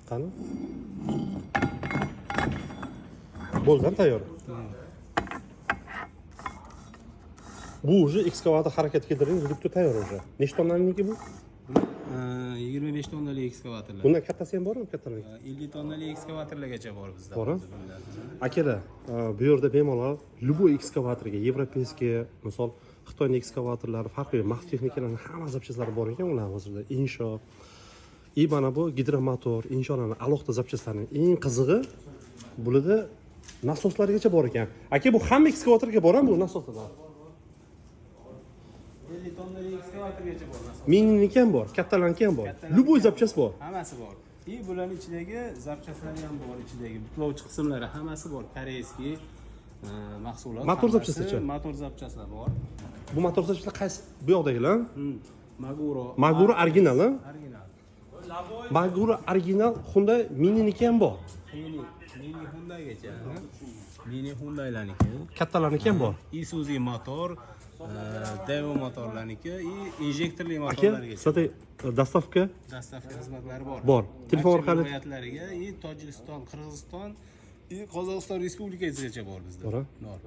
Qani? Bo'lgan tayyor. Bu уже ekskavator harakatga keltiring, hududda tayyor уже. Nechta tonnaniki bu? 25 tonnali ekskavatorlar. Bundan kattasi ham bormi, kattalar? 50 tonnali ekskavatorlargacha bor bizda. Bor. Akalar, bu yerda bemalol любой ekskavatorga, европейский, misol Xitoyning ekskavatorlari, farqli maxsus texnikalarning hamma zapchaslari bor ekan ular hozirda. Insho. Mana bu gidromotor, insholarning alohida zapchaslarining eng qizig'i bularda nasoslargacha bor ekan. Aka, bu hamma ekskavatorga borami bu nasoslar? 50 tonnali ekskavatorgacha bor. Mininiki ham bor, kattalarniki ham bor. Любой zapchas bor. Hammasi bor. Bularning ichidagi zapchaslari ham bor, ichidagi butlovchi qismlari hammasi bor. Koreyskiy mahsulot. Motor zapchasicha. Motor zapchaslar bor. Bu motor zapchaslar qaysi bu yoqdagilar? Maguro. Maguro original, ha? Original. Maguro original Hyundai Mininiki ham bor. Mini Hyundaigacha. Mini Hyundai'larniki. Kattalarniki ham bor. Isuzu motor, Devo motorlarniki, injektorli Aka, motorlargacha. sizda dostavka Dastavka xizmatlari bor. bor. Telefon orqali viloyatlariga, Tojikiston, Qirg'iziston, Qozog'iston respublikasigacha bor bizda. Bor. Bor.